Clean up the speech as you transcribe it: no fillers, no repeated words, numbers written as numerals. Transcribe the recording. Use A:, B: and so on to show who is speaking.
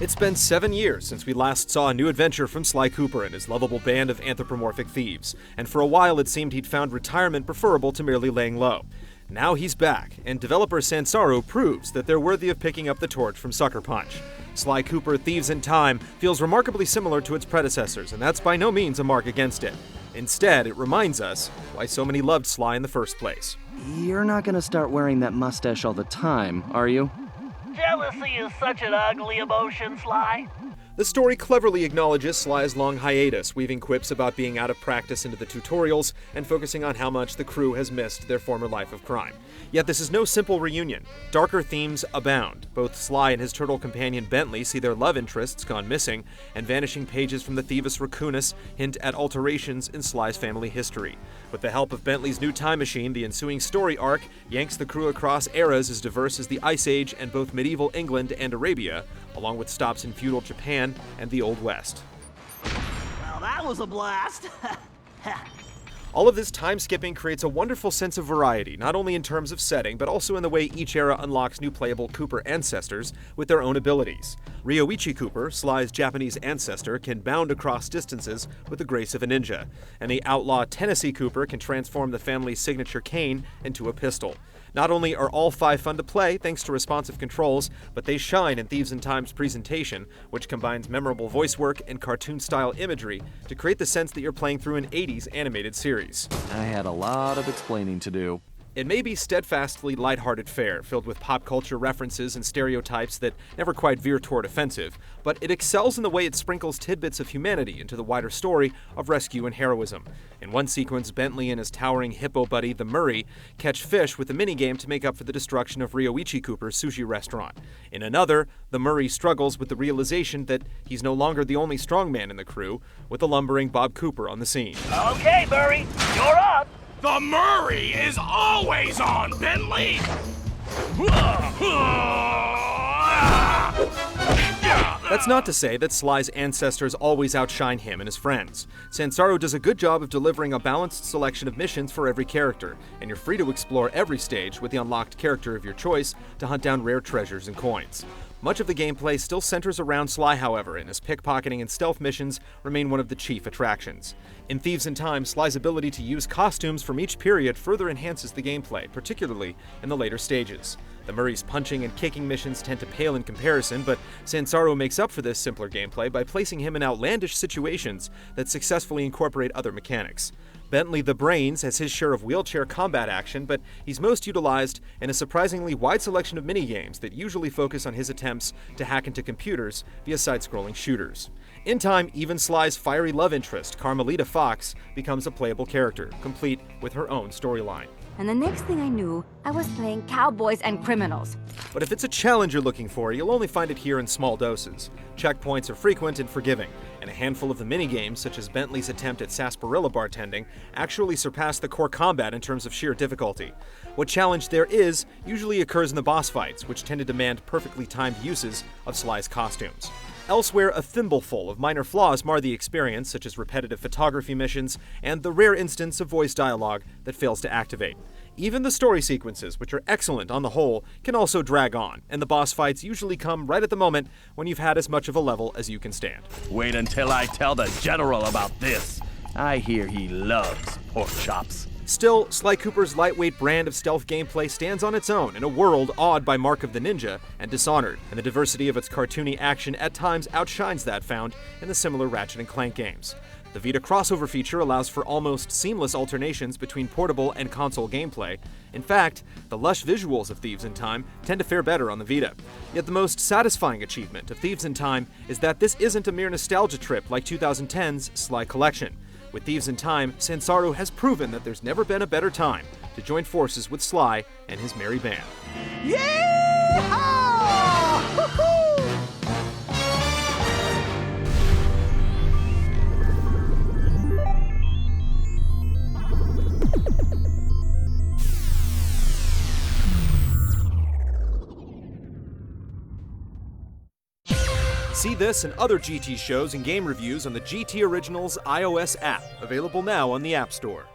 A: It's been 7 years since we last saw a new adventure from Sly Cooper and his lovable band of anthropomorphic thieves, and for a while it seemed he'd found retirement preferable to merely laying low. Now he's back, and developer Sansaru proves that they're worthy of picking up the torch from Sucker Punch. Sly Cooper Thieves in Time feels remarkably similar to its predecessors, and that's by no means a mark against it. Instead, it reminds us why so many loved Sly in the first place.
B: You're not gonna start wearing that mustache all the time, are you?
C: Jealousy is such an ugly emotion, Sly.
A: The story cleverly acknowledges Sly's long hiatus, weaving quips about being out of practice into the tutorials and focusing on how much the crew has missed their former life of crime. Yet this is no simple reunion. Darker themes abound. Both Sly and his turtle companion Bentley see their love interests gone missing, and vanishing pages from the Thieves Raccoonus hint at alterations in Sly's family history. With the help of Bentley's new time machine, the ensuing story arc yanks the crew across eras as diverse as the Ice Age and both medieval England and Arabia, along with stops in feudal Japan and the Old West.
C: Well, that was a blast.
A: All of this time skipping creates a wonderful sense of variety, not only in terms of setting, but also in the way each era unlocks new playable Cooper ancestors with their own abilities. Ryoichi Cooper, Sly's Japanese ancestor, can bound across distances with the grace of a ninja, and the outlaw Tennessee Cooper can transform the family's signature cane into a pistol. Not only are all 5 fun to play thanks to responsive controls, but they shine in Thieves in Time's presentation, which combines memorable voice work and cartoon-style imagery to create the sense that you're playing through an 80s animated series.
B: I had a lot of explaining to do.
A: It may be steadfastly lighthearted fare, filled with pop culture references and stereotypes that never quite veer toward offensive, but it excels in the way it sprinkles tidbits of humanity into the wider story of rescue and heroism. In one sequence, Bentley and his towering hippo buddy, the Murray, catch fish with a minigame to make up for the destruction of Ryoichi Cooper's sushi restaurant. In another, the Murray struggles with the realization that he's no longer the only strongman in the crew, with the lumbering Bob Cooper on the scene.
C: Okay, Murray, you're up.
D: The Murray is always on, Bentley!
A: That's not to say that Sly's ancestors always outshine him and his friends. Sansaru does a good job of delivering a balanced selection of missions for every character, and you're free to explore every stage with the unlocked character of your choice to hunt down rare treasures and coins. Much of the gameplay still centers around Sly, however, and his pickpocketing and stealth missions remain one of the chief attractions. In Thieves in Time, Sly's ability to use costumes from each period further enhances the gameplay, particularly in the later stages. The Murray's punching and kicking missions tend to pale in comparison, but Sansaru makes up for this simpler gameplay by placing him in outlandish situations that successfully incorporate other mechanics. Bentley the Brains has his share of wheelchair combat action, but he's most utilized in a surprisingly wide selection of minigames that usually focus on his attempts to hack into computers via side-scrolling shooters. In time, even Sly's fiery love interest, Carmelita Fox, becomes a playable character, complete with her own storyline.
E: And the next thing I knew, I was playing cowboys and criminals.
A: But if it's a challenge you're looking for, you'll only find it here in small doses. Checkpoints are frequent and forgiving, and a handful of the minigames, such as Bentley's attempt at sarsaparilla bartending, actually surpass the core combat in terms of sheer difficulty. What challenge there is usually occurs in the boss fights, which tend to demand perfectly timed uses of Sly's costumes. Elsewhere, a thimbleful of minor flaws mar the experience, such as repetitive photography missions and the rare instance of voice dialogue that fails to activate. Even the story sequences, which are excellent on the whole, can also drag on, and the boss fights usually come right at the moment when you've had as much of a level as you can stand.
D: Wait until I tell the General about this. I hear he loves pork chops.
A: Still, Sly Cooper's lightweight brand of stealth gameplay stands on its own in a world awed by Mark of the Ninja and Dishonored, and the diversity of its cartoony action at times outshines that found in the similar Ratchet & Clank games. The Vita crossover feature allows for almost seamless alternations between portable and console gameplay. In fact, the lush visuals of Thieves in Time tend to fare better on the Vita. Yet the most satisfying achievement of Thieves in Time is that this isn't a mere nostalgia trip like 2010's Sly Collection. With Thieves in Time, Sansaru has proven that there's never been a better time to join forces with Sly and his merry band.
C: Yeehaw!
A: See this and other GT shows and game reviews on the GT Originals iOS app, available now on the App Store.